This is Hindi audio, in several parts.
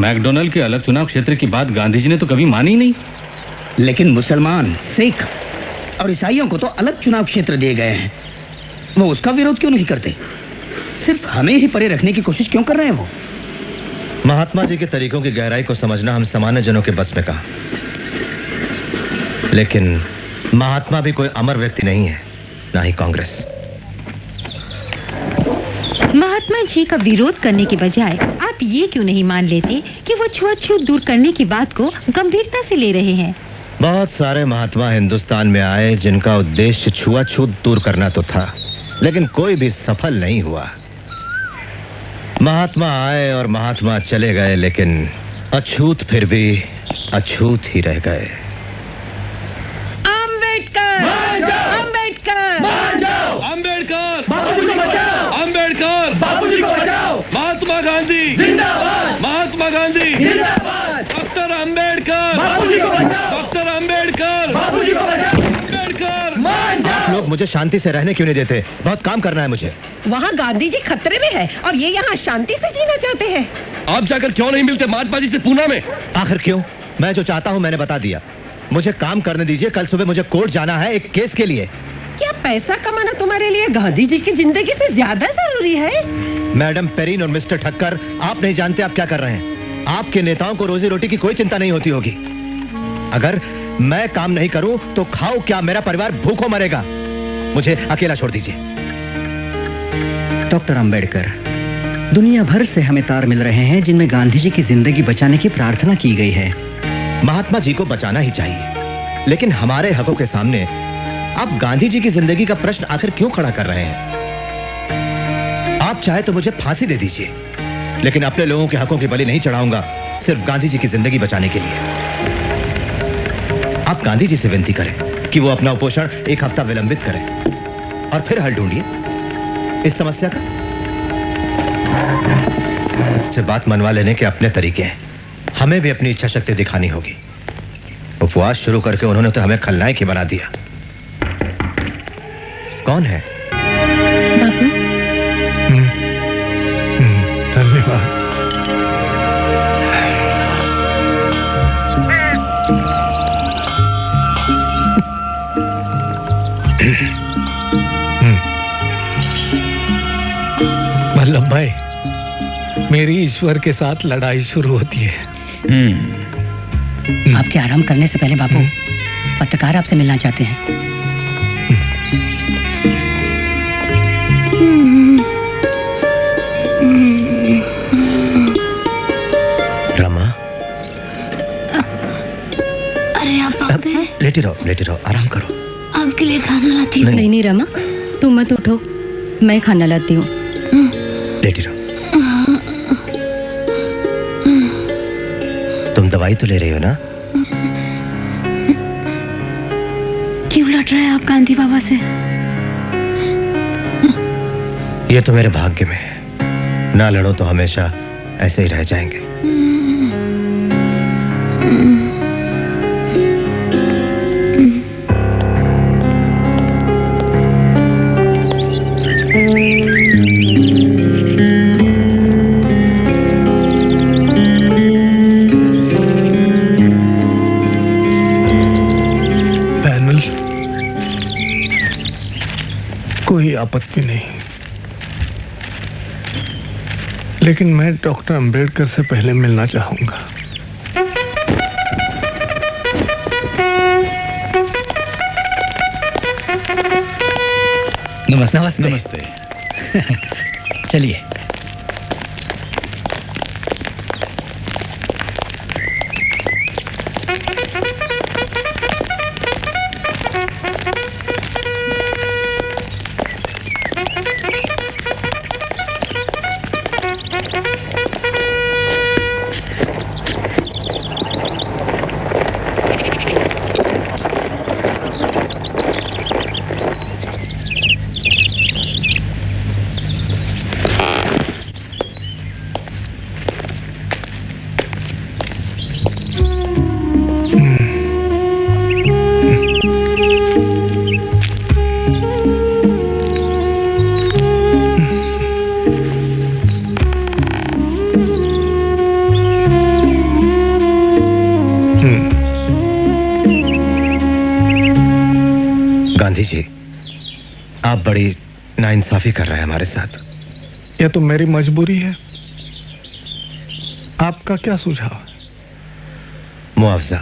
मैकडोनल्ड के अलग चुनाव क्षेत्र की बात गांधी जी ने तो कभी मानी नहीं। लेकिन मुसलमान, सिख और ईसाइयों को तो अलग चुनाव क्षेत्र दिए गए हैं। वो उसका विरोध क्यों नहीं करते? सिर्फ हमें ही परे रखने की कोशिश क्यों कर रहे हैं वो? महात्मा जी के तरीकों की गहराई को समझना हम सामान्य जनों के बस में कहा। लेकिन महात्मा भी कोई अमर व्यक्ति नहीं है, ना ही कांग्रेस। महात्मा जी का विरोध करने के बजाय आप ये क्यों नहीं मान लेते कि वो छुआछूत दूर करने की बात को गंभीरता से ले रहे हैं? बहुत सारे महात्मा हिंदुस्तान में आए जिनका उद्देश्य छुआछूत दूर करना तो था, लेकिन कोई भी सफल नहीं हुआ। महात्मा आए और महात्मा चले गए, लेकिन अछूत फिर भी अछूत ही रह गए। अम्बेडकर, अम्बेडकर, अम्बेडकर, बापूजी को बचाओ, अम्बेडकर, बापूजी को बचाओ, महात्मा गांधी जिंदाबाद, महात्मा गांधी जिंदाबाद, डॉक्टर अम्बेडकर, बापूजी को बचाओ, डॉक्टर अम्बेडकर, बापूजी को बचाओ, अम्बेडकर। आप लोग मुझे शांति से रहने क्यों नहीं देते? बहुत काम करना है मुझे। वहाँ गांधी जी खतरे में है और ये यहाँ शांति से जीना चाहते हैं। आप जाकर क्यों नहीं मिलते महात्मा जी से पूना में? आखिर क्यों? मैं जो चाहता हूँ मैंने बता दिया। मुझे काम करने दीजिए। कल सुबह मुझे कोर्ट जाना है एक केस के लिए। क्या पैसा कमाना तुम्हारे लिए गांधी जी की जिंदगी से ज्यादा जरूरी है? मैडम पेरिन और मिस्टर ठक्कर, आप नहीं जानते आप क्या कर रहे हैं। आपके नेताओं को रोजी रोटी की कोई चिंता नहीं होती होगी। अगर मैं काम नहीं करूं तो खाओ क्या, मेरा परिवार भूखों मरेगा। मुझे अकेला छोड़ दीजिए। डॉक्टर अंबेडकर, दुनिया भर से हमें तार मिल रहे हैं जिनमें गांधी जी की जिंदगी बचाने की प्रार्थना की गई है। महात्मा जी को बचाना ही चाहिए, लेकिन हमारे हकों के सामने आप गांधी जी की जिंदगी का प्रश्न आखिर क्यों खड़ा कर रहे हैं? आप चाहे तो मुझे फांसी दे दीजिए, लेकिन अपने लोगों के हकों की बलि नहीं चढ़ाऊंगा सिर्फ गांधी जी की जिंदगी बचाने के लिए। आप गांधी जी से विनती करें कि वो अपना उपोषण एक हफ्ता विलंबित करें और फिर हल ढूंढिए इस समस्या का। से बात मनवा लेने के अपने तरीके हैं, हमें भी अपनी इच्छा शक्ति दिखानी होगी। उपवास शुरू करके उन्होंने तो हमें खलनायक ही बना दिया। कौन है? बापू, धन्यवाद। वल्लभ भाई, मेरी ईश्वर के साथ लड़ाई शुरू होती है। आपके आराम करने से पहले बापू, पत्रकार आपसे मिलना चाहते हैं। रमा, अरे आप लेटी रहो, आराम करो। आपके लिए खाना लाती हूँ। नहीं रमा, तुम मत उठो, मैं खाना लाती हूँ। लेटी रहो। तुम दवाई तो ले रही हो ना? क्यों लड़ रहे हैं आप गांधी बाबा से? ये तो मेरे भाग्य में है। ना लड़ो तो हमेशा ऐसे ही रह जाएंगे। पैनल, कोई आपत्ति नहीं, लेकिन मैं डॉक्टर अंबेडकर से पहले मिलना चाहूंगा। नमस्ते। नमस्ते। चलिए। बड़ी नाइंसाफी कर रहा है हमारे साथ। यह तो मेरी मजबूरी है। आपका क्या सुझाव है? मुआवजा,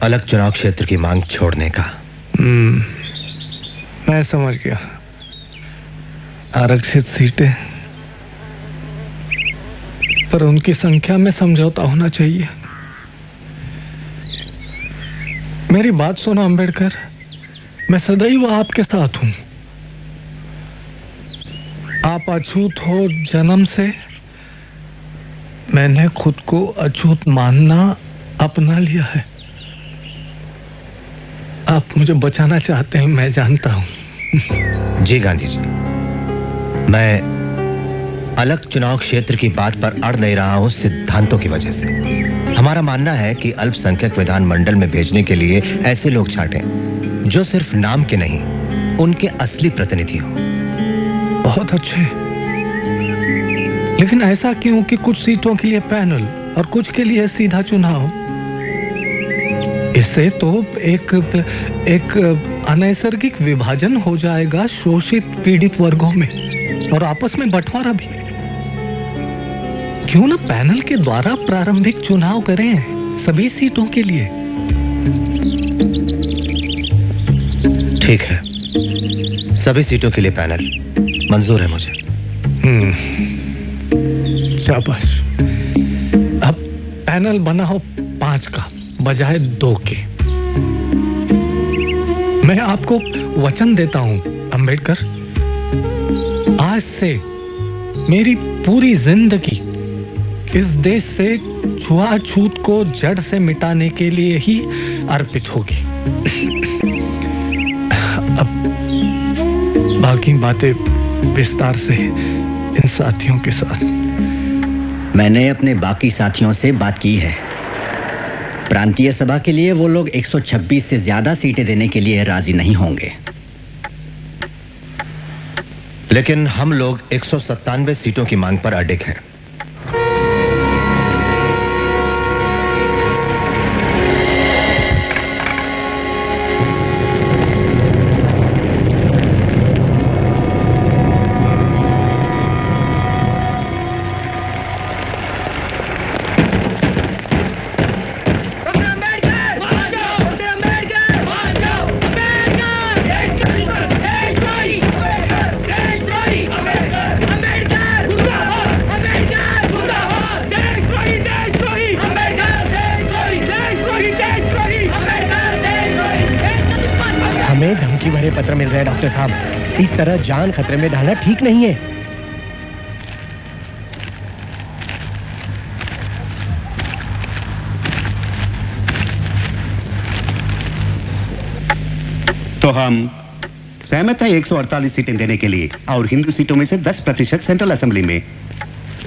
अलग चुनाव क्षेत्र की मांग छोड़ने का। मैं समझ गया। आरक्षित सीटें, पर उनकी संख्या में समझौता होना चाहिए। मेरी बात सुनो अंबेडकर, मैं सदैव आपके साथ हूं। आप अछूत हो जन्म से, मैंने खुद को अछूत मानना अपना लिया है। आप मुझे बचाना चाहते हैं, मैं जानता हूं। जी गांधी जी, मैं अलग चुनाव क्षेत्र की बात पर अड़ नहीं रहा हूं सिद्धांतों की वजह से। हमारा मानना है कि अल्पसंख्यक विधानमंडल में भेजने के लिए ऐसे लोग छांटें जो सिर्फ नाम के नहीं, उनके असली प्रतिनिधि हो। बहुत अच्छे, लेकिन ऐसा क्यों कि कुछ सीटों के लिए पैनल और कुछ के लिए सीधा चुनाव? इससे तो एक अनैसर्गिक विभाजन हो जाएगा शोषित पीड़ित वर्गों में, और आपस में बंटवारा भी। क्यों ना पैनल के द्वारा प्रारंभिक चुनाव करें सभी सीटों के लिए? ठीक है, सभी सीटों के लिए पैनल मंजूर है मुझे। शाबाश। अब पैनल बना हो 5 का बजाय 2 के। मैं आपको वचन देता हूं अंबेडकर, आज से मेरी पूरी जिंदगी इस देश से छुआछूत को जड़ से मिटाने के लिए ही अर्पित होगी। अब बाकी बातें विस्तार से इन साथियों के साथ। मैंने अपने बाकी साथियों से बात की है। प्रांतीय सभा के लिए वो लोग 126 से ज्यादा सीटें देने के लिए राजी नहीं होंगे। लेकिन हम लोग 197 सीटों की मांग पर अडिग हैं। हमें धमकी भरे पत्र मिल रहे हैं डॉक्टर साहब। इस तरह जान खतरे में डालना ठीक नहीं है। तो हम सहमत है 148 सीटें देने के लिए, और हिंदू सीटों में से 10% सेंट्रल असेंबली में।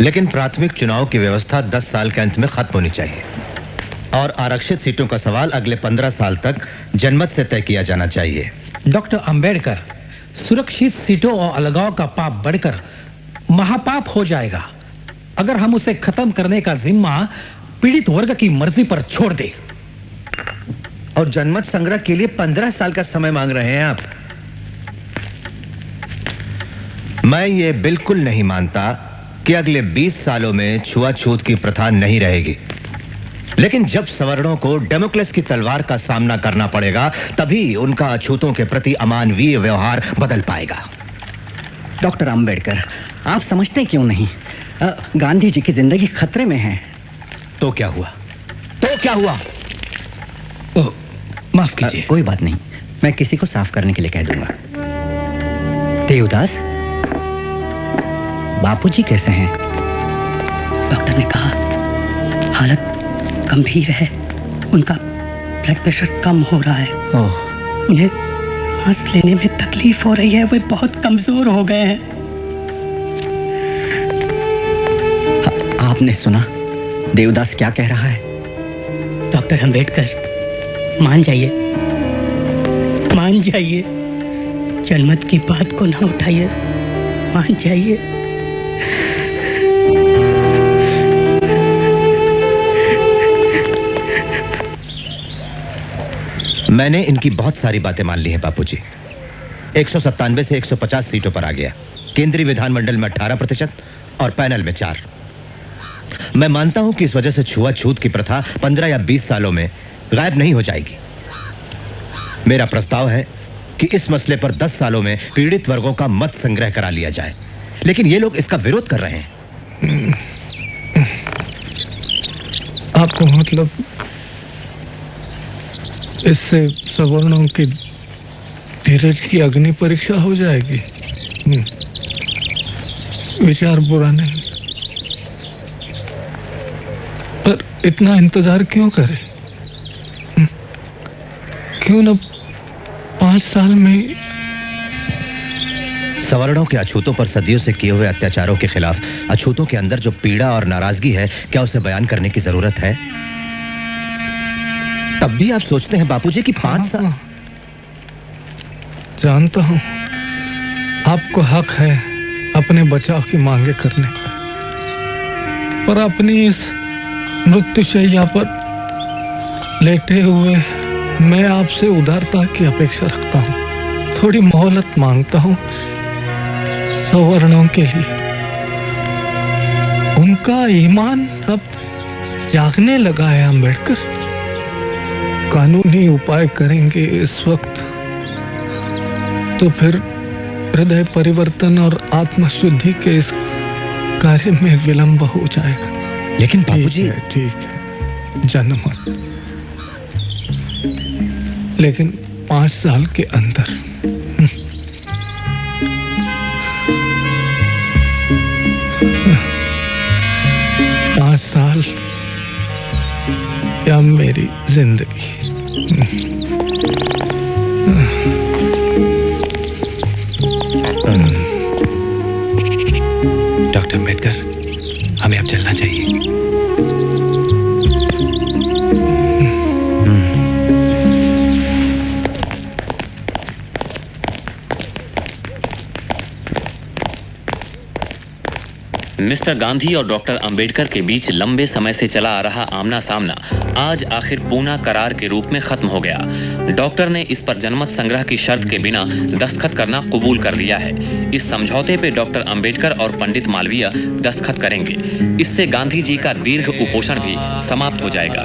लेकिन प्राथमिक चुनाव की व्यवस्था 10 साल के अंत में खत्म होनी चाहिए, और आरक्षित सीटों का सवाल अगले 15 साल तक जनमत से तय किया जाना चाहिए। डॉक्टर अंबेडकर, सुरक्षित सीटों और अलगाव का पाप बढ़कर महापाप हो जाएगा अगर हम उसे खत्म करने का जिम्मा पीड़ित वर्ग की मर्जी पर छोड़ दे। और जनमत संग्रह के लिए 15 साल का समय मांग रहे हैं आप। मैं ये बिल्कुल नहीं मानता कि अगले 20 सालों में छुआछूत की प्रथा नहीं रहेगी, लेकिन जब सवर्णों को डेमोक्रेसी की तलवार का सामना करना पड़ेगा, तभी उनका अछूतों के प्रति अमानवीय व्यवहार बदल पाएगा। डॉक्टर अंबेडकर, आप समझते क्यों नहीं? गांधी जी की जिंदगी खतरे में है। तो क्या हुआ? ओह, माफ कीजिए। कोई बात नहीं, मैं किसी को साफ करने के लिए कह दूंगा। देवदास, बापूजी कैसे हैं? डॉक्टर ने कहा हालत गंभीर है, उनका ब्लड प्रेशर कम हो रहा है। उन्हें सांस लेने में तकलीफ हो रही है, वे बहुत कमजोर हो गए हैं। आपने सुना देवदास क्या कह रहा है? डॉक्टर अंबेडकर, मान जाइए, जनमत की बात को ना उठाइए, मान जाइए। मैंने इनकी बहुत सारी बातें मान ली हैं बापूजी, 197 से 150 सीटों पर आ गया। केंद्रीय विधानमंडल में 18% और पैनल में 4। मैं मानता हूं कि इस वजह से छुआछूत की प्रथा 15 या 20 सालों में गायब नहीं हो जाएगी। मेरा प्रस्ताव है कि इस मसले पर 10 सालों में पीड़ित वर्गों का मत संग्रह करा लिया जाए, लेकिन ये लोग इसका विरोध कर रहे हैं। आपको मतलब इससे सवर्णों की धीरज की अग्नि परीक्षा हो जाएगी? विचार बुरा नहीं, पर इतना इंतजार क्यों करें? क्यों न 5 साल में? सवर्णों के अछूतों पर सदियों से किए हुए अत्याचारों के खिलाफ अछूतों के अंदर जो पीड़ा और नाराजगी है, क्या उसे बयान करने की जरूरत है? तब भी आप सोचते हैं बापूजी कि 5 साल? जानता हूं आपको हक है अपने बचाव की मांगे करने का, पर अपनी इस मृत्युशैया पर लेटे हुए मैं आपसे उदारता की अपेक्षा रखता हूं। थोड़ी मोहलत मांगता हूं सवर्णों के लिए। उनका ईमान अब जागने लगा है अंबेडकर। कानूनी उपाय करेंगे इस वक्त तो फिर हृदय परिवर्तन और आत्मशुद्धि के इस कार्य में विलंब हो जाएगा। लेकिन बाबूजी, ठीक है जनमत, लेकिन 5 साल के अंदर। 5 साल या मेरी जिंदगी। डॉक्टर अम्बेडकर, हमें अब चलना चाहिए। मिस्टर गांधी और डॉक्टर अंबेडकर के बीच लंबे समय से चला आ रहा आमना सामना आज आखिर पूना करार के रूप में खत्म हो गया। डॉक्टर ने इस पर जनमत संग्रह की शर्त के बिना दस्तखत करना कबूल कर लिया है। इस समझौते पे डॉक्टर अंबेडकर और पंडित मालवीय दस्तखत करेंगे। इससे गांधी जी का दीर्घ कुपोषण भी समाप्त हो जाएगा।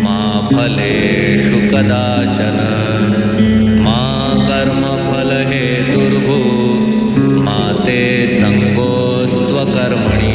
मां फलेषु कदाचन मां कर्म फल हेतुर्भु माते संगोस्त्वकर्मणि।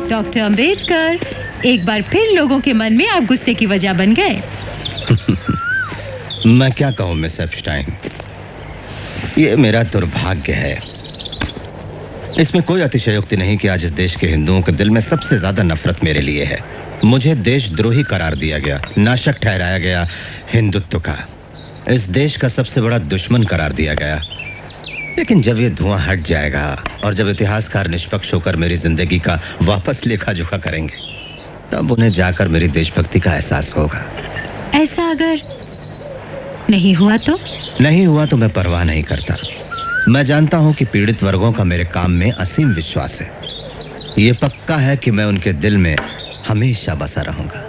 डॉक्टर अंबेडकर, एक बार फिर लोगों के मन में आप गुस्से की वजह बन गए। मैं क्या कहूं मिस एप्स्टाइन, ये मेरा दुर्भाग्य है। इसमें कोई अतिशयोक्ति नहीं कि आज इस देश के हिंदुओं के दिल में सबसे ज्यादा नफरत मेरे लिए है। मुझे देशद्रोही करार दिया गया, नाशक ठहराया गया हिंदुत्व का, इस देश का सबसे बड़ा दुश्मन करार दिया गया। लेकिन जब ये धुआं हट जाएगा और जब इतिहासकार निष्पक्ष होकर मेरी जिंदगी का वापस लेखा जोखा करेंगे, तब उन्हें जाकर मेरी देशभक्ति का एहसास होगा। ऐसा अगर नहीं हुआ तो? नहीं हुआ तो मैं परवाह नहीं करता। मैं जानता हूं कि पीड़ित वर्गों का मेरे काम में असीम विश्वास है। ये पक्का है कि मैं उनके दिल में हमेशा बसा रहूंगा।